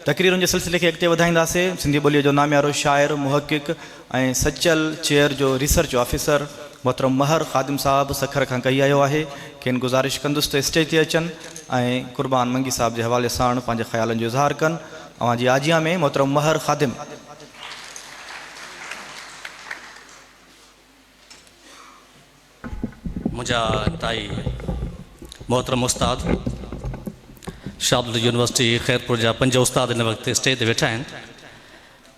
तकरीरुनि जे सिलसिले खे अॻिते वधाईंदासीं। सिंधी ॿोलीअ जो नामियारो शाइर, मुहक़िक़ ऐं सचल चेयर जो रिसर्च ऑफिसर मोहतरम महर ख़ादिम साहब सखर खां कई आयो आहे। खेनि गुज़ारिश कंदुसि त स्टेज ते अचनि ऐं क़ुर्बान मंगी साहब जे हवाले सां पंहिंजे ख़्यालनि जो इज़हार कनि। अवां जी आजिया में मोहतरम महर ख़ादिम। मुझा ताई मोहतरम उस्ताद शाबल यूनिवर्सिटी खैरपुर जा 5 उस्ताद इन वक्त स्टेज ते वेठा आहिनि।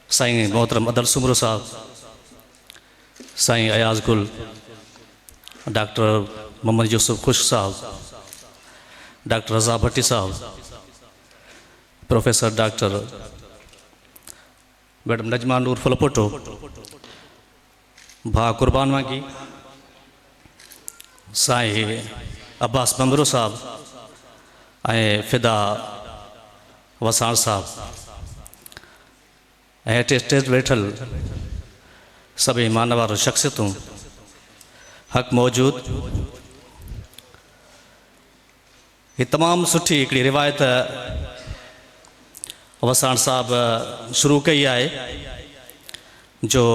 साईं मोहतरम अदल सुमरो साहब, साईं अयाज़ गुल, डॉक्टर मोहम्मद यूसुफ खुश साहब, डॉक्टर रज़ा भट्टी साहब, प्रोफेसर डॉक्टर मैडम नजमा नूर फुलपोटो, भा कुर्बान मांगी, साईं अब्बास बंबरो साहब ऐं फिदा वसाण साहब ऐं स्टेज वेठल सभी मानवार शख्सियतूं हक़ मौजूद। ये तमाम सुठी हिकिड़ी रिवायत वसाण साहब शुरू कई आहे जो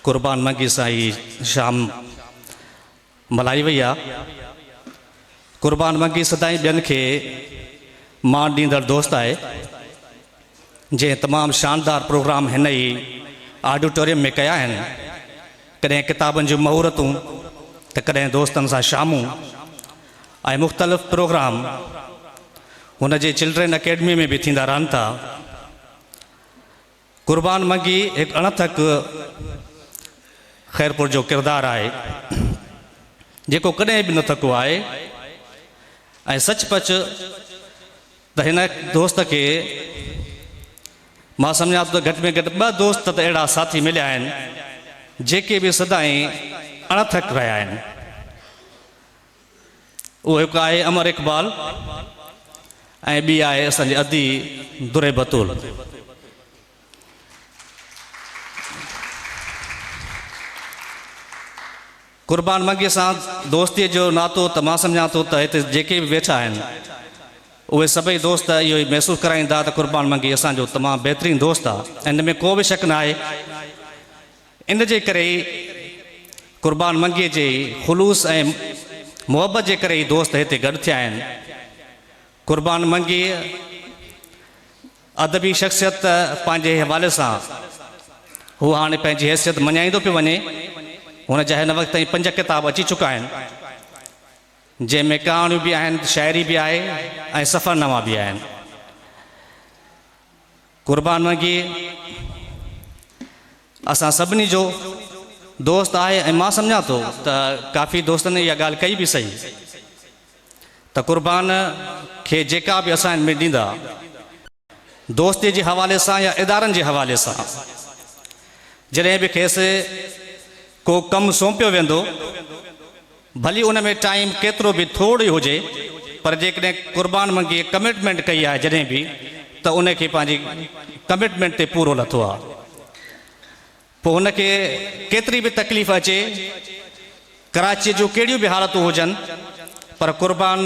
कुर्बान मंगी साईं शाम मल्हाई वई आहे। कुर्बान मंगी सदाईं ॿियनि खे मान ॾींदड़ दोस्त आहे जंहिं तमामु शानदार प्रोग्राम हिन ई ऑडिटोरियम में कया आहिनि। कॾहिं किताबनि जूं महूरतूं त कॾहिं दोस्तनि सां शामूं ऐं मुख़्तलिफ़ प्रोग्राम हुन जे चिल्ड्रेन अकेडमी में बि थींदा रहनि था। कुर्बान मंगी हिकु अणथक खैरपुर जो किरदारु आहे जेको कॾहिं बि न थको आहे ऐं सचपच त हिन दोस्त खे मां सम्झां थो त घटि में घटि 2 दोस्त त अहिड़ा साथी मिलिया आहिनि जेके बि सदाईं अणथक रहिया आहिनि। उहो हिकु आहे अमर इक़बाल ऐं ॿी आहे असांजी अदी दुरे बतूल। कुर्बान मंगी सां दोस्तीअ जो नातो त मां सम्झां थो त हिते जेके बि वेठा आहिनि उहे सभई दोस्त इहो ई महसूसु कराईंदा त कुर्बान मंगी असांजो तमामु बहितरीनु दोस्त आहे। इन में को बि शक न आहे। इन जे करे ई कुर्बान मंगीअ जे ख़ुलूस ऐं मुहबत जे करे ई दोस्त हिते गॾु थिया आहिनि। कुर्बान मंगी अदबी शख़्सियत पंहिंजे हवाले सां हू हाणे पंहिंजी हैसियत मञाईंदो पियो वञे। हुन जा हिन वक़्त ताईं 5 किताब अची चुका आहिनि जंहिंमें कहाणियूं बि आहिनि, शाइरी बि आहे ऐं सफ़रनामा बि आहिनि। कुर्बान मंगी असां सभिनी जो दोस्त आहे ऐं मां सम्झां थो त काफ़ी दोस्तनि इहा ॻाल्हि कई बि सही त कुर्बान खे जेका बि असाइनमेंट ॾींदा दोस्तीअ जे हवाले सां या इदारनि जे हवाले सां जॾहिं बि खेसि को कमु सौंपियो वेंदो भली उन में टाइम केतिरो बि थोरो ई हुजे पर जेकॾहिं कुर्बान मंगी कमिटमेंट कई आहे जॾहिं बि त उनखे पंहिंजी कमिटमेंट ते पूरो लथो आहे। पोइ हुनखे केतिरी बि तकलीफ़ अचे, कराची जूं कहिड़ियूं बि हालतूं हुजनि पर कुर्बान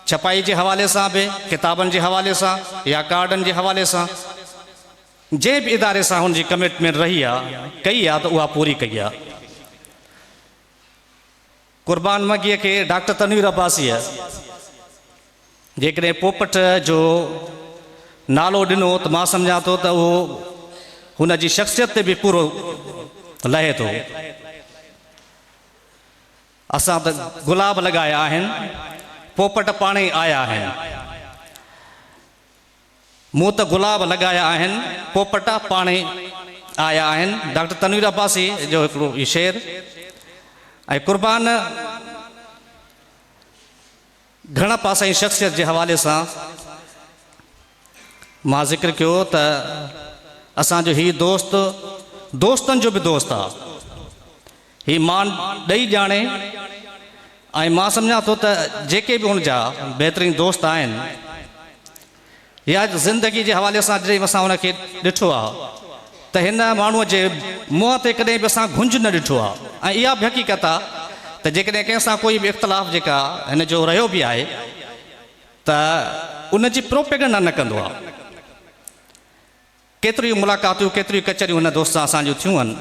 छपाई जे हवाले सां बि, किताबनि जे हवाले सां या कार्डनि जे हवाले सां जंहिं बि इदारे सां हुनजी कमिटमेंट रही आहे कई आहे त उहा पूरी कई आहे। कुर्बान मंगीअ खे डॉक्टर तनवीर अब्बासीअ जेकॾहिं पोपट जो नालो ॾिनो त मां सम्झां थो त उहो हुन जी शख़्सियत ते बि पूरो लहे थो। असां त गुलाब लॻाया आहिनि, पोपट पाण ई आया आहिनि। मूं त गुलाब लॻाया आहिनि, पोपट पाण ई आया आहिनि। डॉक्टर तनवीर अब्बासी जो हिकिड़ो इहो शेर। ऐं कुर्बान घणा पासाई शख़्सियत जे हवाले सां मां ज़िक्र कयो त असांजो हीउ दोस्त दोस्तनि जो बि दोस्त आहे। हीउ मान ॾेई ॼाणे ऐं मां सम्झां थो त जेके बि हुनजा बहितरीनु दोस्त आहिनि या ज़िंदगी जे हवाले सां जॾहिं असां हुनखे ॾिठो आहे त हिन माण्हूअ जे मुंहं ते कॾहिं बि असां घुंज न ॾिठो आहे। ऐं इहा बि हक़ीक़त आहे त जेकॾहिं कंहिं सां कोई बि इख़्तिलाफ़ जेका हिन जो रहियो बि आहे त उनजी प्रोपेगेंडा न कंदो आहे। केतिरियूं मुलाक़ातूं केतिरियूं कचरियूं हुन दोस्त सां असांजूं थियूं आहिनि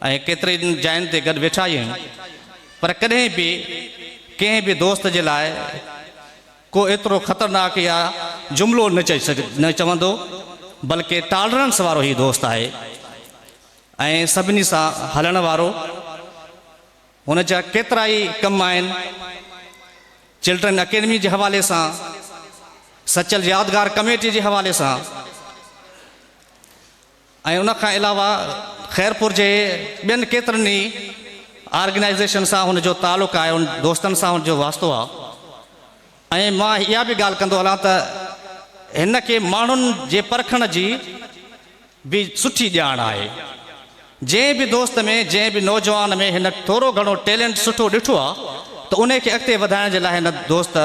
ऐं केतिरनि जायुनि ते गॾु वेठा आहियूं, पर कॾहिं बि कंहिं बि दोस्त जे लाइ को एतिरो ख़तरनाक या जुमिलो न चवंदो, बल्कि टॉलरेंस वारो ई दोस्त आहे ऐं सभिनी सां हलण वारो। हुन जा केतिरा ई कम आहिनि, चिल्ड्रन अकेडमी जे हवाले सां, सचल यादगार कमेटी जे हवाले सां, ऐं उन खां अलावा ख़ैरपुर जे ॿियनि केतिरनि ई ऑर्गेनाइज़ेशन सां हुनजो तालुक़ु आहे, उन दोस्तनि सां हुनजो वास्तो आहे। ऐं मां इहा बि ॻाल्हि कंदो हलां त हिन खे माण्हुनि जे परखण जी बि सुठी ॼाण आहे। जंहिं बि दोस्त में, जंहिं बि नौजवान में हिन थोरो घणो टैलेंट सुठो ॾिठो आहे त उन खे अॻिते वधाइण जे लाइ हिन दोस्त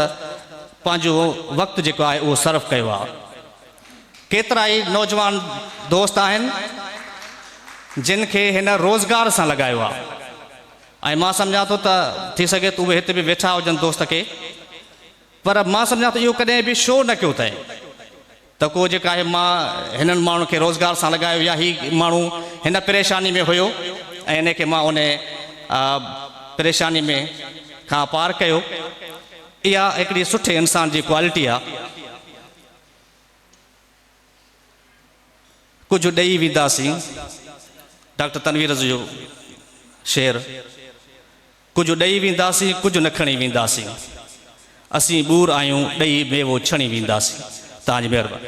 पंहिंजो वक़्तु जेको आहे उहो सर्व कयो आहे। केतिरा ई नौजवान दोस्त आहिनि जिन खे हिन रोज़गार सां लॻायो आहे ऐं मां सम्झां थो त थी सघे त उहे हिते बि वेठा हुजनि दोस्त के, पर मां सम्झां थो इहो कॾहिं बि शो न कयो अथई त को जेका आहे मां हिननि माण्हुनि खे रोज़गार सां लॻायो या हीउ माण्हू हिन परेशानी में हुयो ऐं इन खे मां उन परेशानी में खां पार कयो। इहा हिकिड़ी सुठे इंसान जी क्वालिटी आहे। कुझु ॾेई वेंदासीं, डॉक्टर तनवीर जो शेर, कुझु ॾेई वेंदासीं कुझु न खणी वेंदासीं, असीं ॿूर आहियूं ॾेई मेवो छणी वेंदासीं। तव्हांजी महिरबानी।